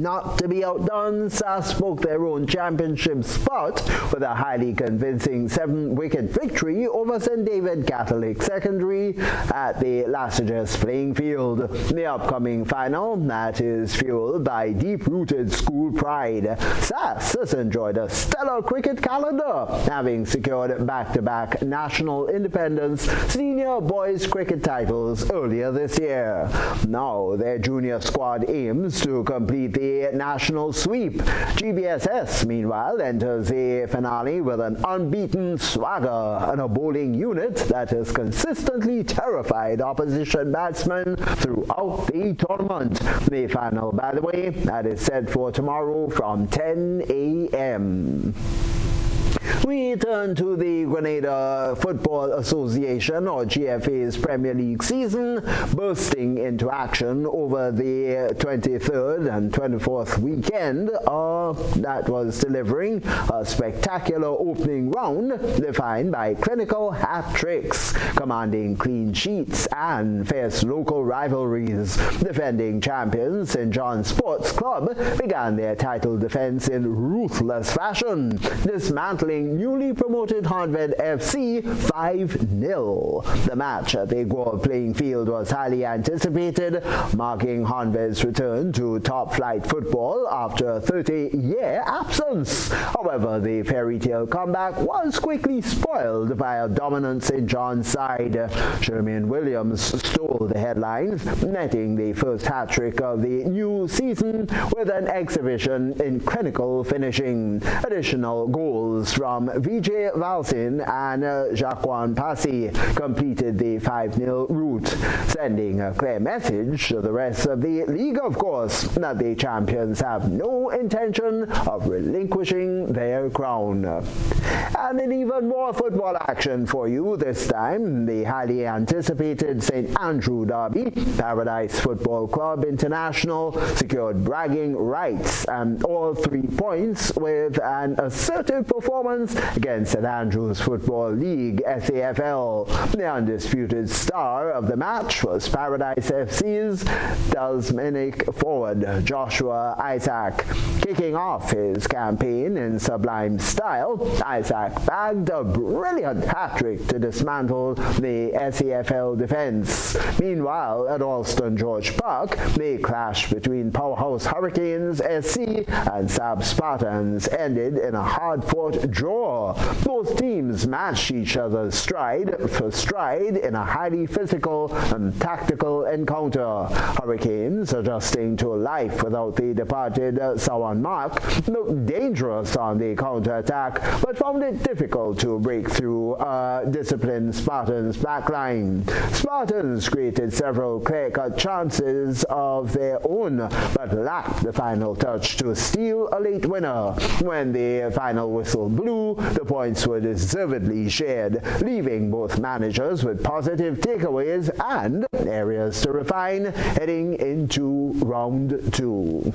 S11: Not to be outdone, SAS spoke their own championship spot with a highly convincing 7-wicket victory over St. David Catholic Secondary at the Lassagers playing field. The upcoming final, that is fueled by deep-rooted school pride. SAS has enjoyed a stellar cricket calendar, having secured back-to-back national independence senior boys cricket titles earlier this year. Now their junior squad aims to complete the national sweep. GBSS, meanwhile, enters the finale with an unbeaten swagger and a bowling unit that has consistently terrified opposition batsmen throughout the tournament. The final, by the way, that is set for tomorrow from 10 a.m. We turn to the Grenada Football Association, or GFA's Premier League season, bursting into action over the 23rd and 24th weekend. That was delivering a spectacular opening round defined by clinical hat-tricks, commanding clean sheets, and fierce local rivalries. Defending champions St. John's Sports Club began their title defense in ruthless fashion, dismantling newly promoted Honved FC 5-0. The match at the Gore playing field was highly anticipated, marking Honved's return to top-flight football after a 30-year absence. However, the fairy tale comeback was quickly spoiled by a dominant St. John's side. Sherman Williams stole the headlines, netting the first hat-trick of the new season with an exhibition in clinical finishing. Additional goals from Vijay Valsin and Jacqueline Passy completed the 5-0 route, sending a clear message to the rest of the league, of course, that the champions have no intention of relinquishing their crown. And in even more football action for you this time, the highly anticipated St. Andrew Derby, Paradise Football Club International secured bragging rights and all 3 points with an assertive performance against St. Andrews Football League, SAFL. The undisputed star of the match was Paradise FC's Dominic forward Joshua Isaac. Kicking off his campaign in sublime style, Isaac bagged a brilliant hat-trick to dismantle the SAFL defense. Meanwhile, at Alston George Park, the clash between Powerhouse Hurricanes SC and Sab Spartans ended in a hard-fought draw. Both teams matched each other stride for stride in a highly physical and tactical encounter. Hurricanes, adjusting to life without the departed Sawan Mark, looked dangerous on the counter-attack, but found it difficult to break through a disciplined Spartans backline. Spartans created several clear-cut chances of their own, but lacked the final touch to steal a late winner. When the final whistle blew, the points were deservedly shared, leaving both managers with positive takeaways and areas to refine heading into round 2.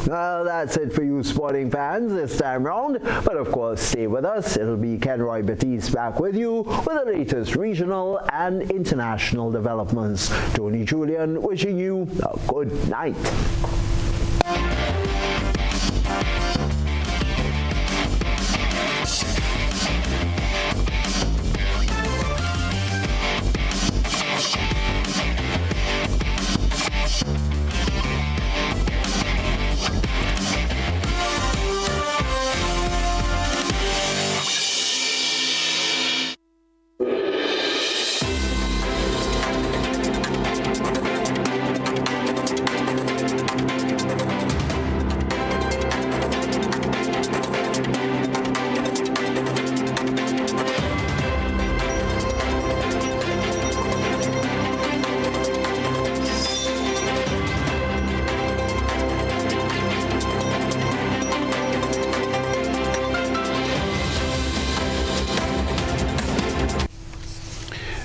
S11: Well, that's it for you sporting fans this time round, but of course stay with us. It'll be Kenroy Baptiste back with you with the latest regional and international developments. Tony Julian wishing you a good night.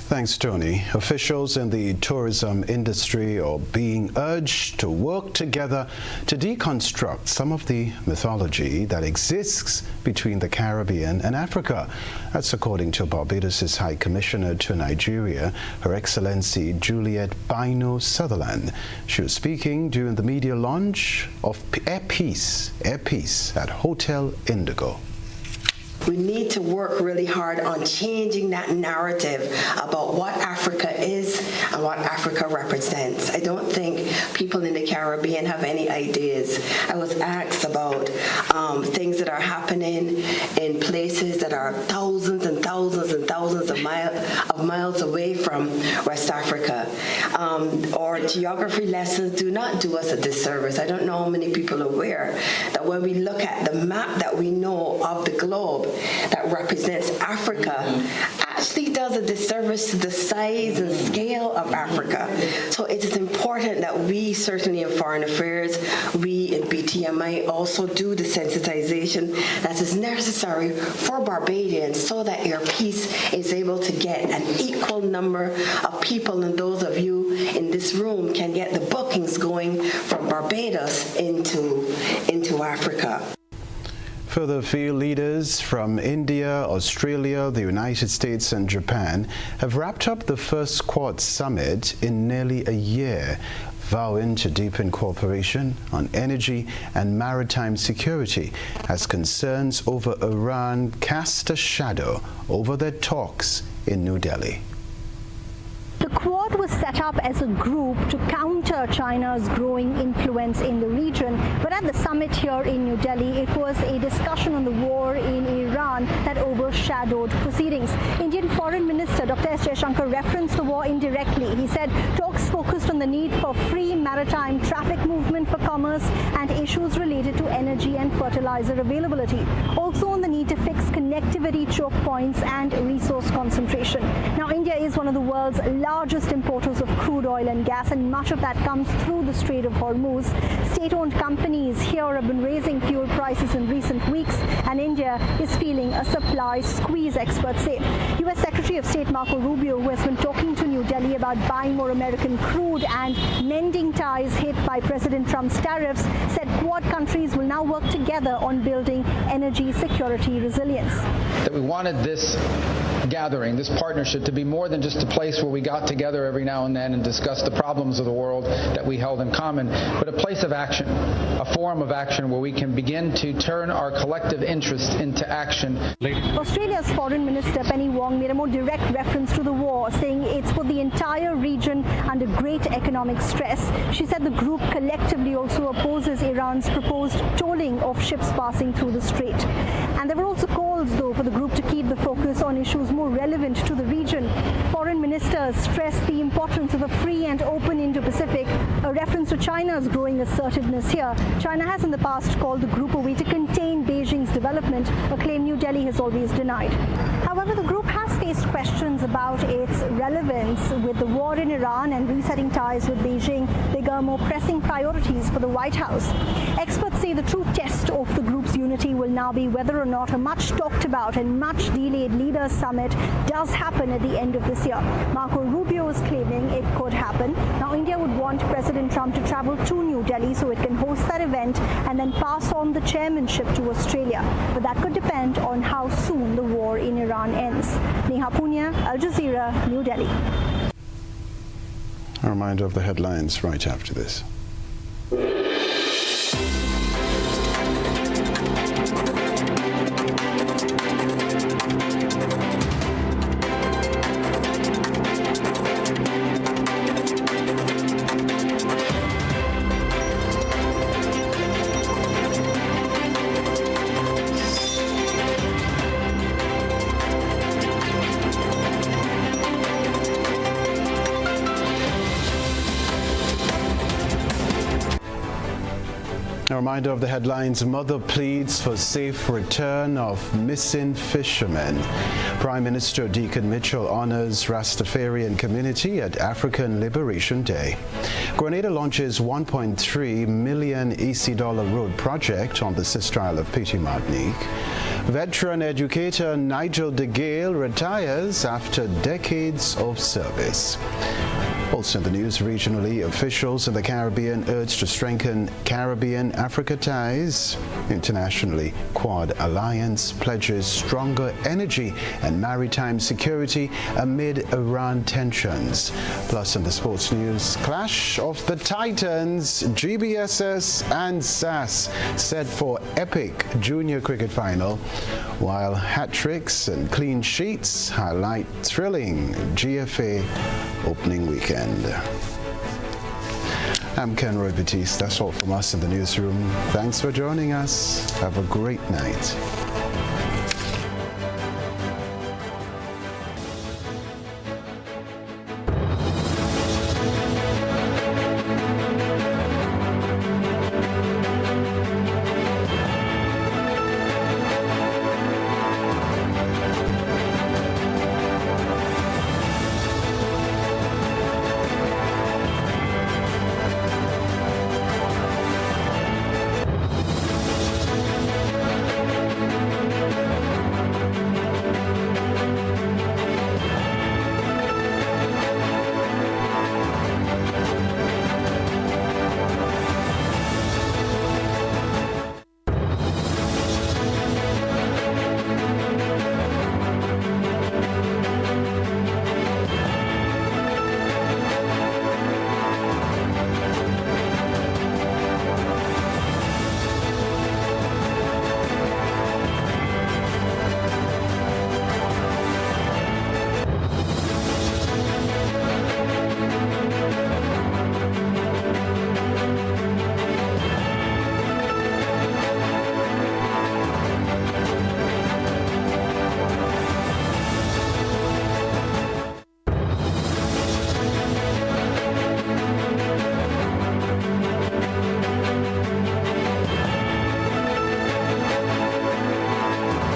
S2: Thanks, Tony. Officials in the tourism industry are being urged to work together to deconstruct some of the mythology that exists between the Caribbean and Africa. That's according to Barbados' High Commissioner to Nigeria, Her Excellency Juliet Bino Sutherland. She was speaking during the media launch of Air Peace at Hotel Indigo.
S12: We need to work really hard on changing that narrative about what Africa is and what Africa represents. I don't think people in the Caribbean have any ideas. I was asked about things that are happening in places that are thousands and thousands and thousands of miles away from West Africa. Our geography lessons do not do us a disservice. I don't know how many people are aware that when we look at the map that we know of the globe that represents Africa at actually does a disservice to the size and scale of Africa. So it is important that we, certainly in foreign affairs, we in BTMI also do the sensitization that is necessary for Barbadians so that Air Peace is able to get an equal number of people, and those of you in this room can get the bookings going from Barbados into Africa.
S2: Further field leaders from India, Australia, the United States and Japan have wrapped up the first Quad summit in nearly a year, vowing to deepen cooperation on energy and maritime security as concerns over Iran cast a shadow over their talks in New Delhi.
S7: The Quad was set up as a group to counter China's growing influence in the region, but at the summit here in New Delhi, it was a discussion on the war in Iran that overshadowed proceedings. Indian Foreign Minister Dr. S. Jaishankar referenced the war indirectly. He said talks focused on the need for free maritime traffic movement for commerce and issues related to energy and fertilizer availability. Also on the need to fix connectivity choke points and resource concentration. Now, India is one of the world's largest importers of crude oil and gas, and much of that comes through the Strait of Hormuz. State-owned companies here have been raising fuel prices in recent weeks, and India is feeling a supply squeeze, experts say. U.S. Secretary of State Marco Rubio, who has been talking to New Delhi about buying more American crude and mending ties hit by President Trump's tariffs, said Quad countries will now work together on building energy security resilience.
S13: That we wanted this gathering, this partnership, to be more than just a place where we got together every now and then and discussed the problems of the world that we held in common, but a place of action, a forum of action where we can begin to turn our collective interest into action.
S7: Australia's Foreign Minister Penny Wong made a more direct reference to the war, saying it's put the entire region under great economic stress. She said the group collectively also opposes Iran's proposed tolling of ships passing through the strait. And there were also calls, though, for the group to keep the focus on issues more relevant to the region. Foreign ministers stressed the importance of a free and open Indo-Pacific, a reference to China's growing assertiveness here. China has in the past called the group a way to contain Beijing's development, a claim New Delhi has always denied. However, the group has faced questions about its relevance with the war in Iran and resetting ties with Beijing, bigger, more pressing priorities for the White House. Experts say the true test of the group's unity will now be whether or not a much talked about and much delayed leaders summit does happen at the end of this year. Marco Rubio is claiming it could happen. Now, India would want President Trump to travel to New Delhi so it can host that event and then pass on the chairmanship to Australia. But that could depend on how soon the war in Iran ends. Neha Punya, Al Jazeera, New Delhi.
S2: A reminder of the headlines right after this. A reminder of the headlines: mother pleads for safe return of missing fishermen. Prime Minister Deacon Mitchell honors Rastafarian community at African Liberation Day. Grenada launches $1.3 million EC road project on the sister isle of Petite Martinique. Veteran educator Nigel De Gale retires after decades of service. Also in the news, regionally, officials in the Caribbean urge to strengthen Caribbean-Africa ties. Internationally, Quad Alliance pledges stronger energy and maritime security amid Iran tensions. Plus in the sports news, clash of the Titans, GBSS and SAS set for epic junior cricket final, while hat-tricks and clean sheets highlight thrilling GFA opening weekend. I'm Kenroy, Baptiste. That's all from us in the newsroom. Thanks for joining us. Have a great night.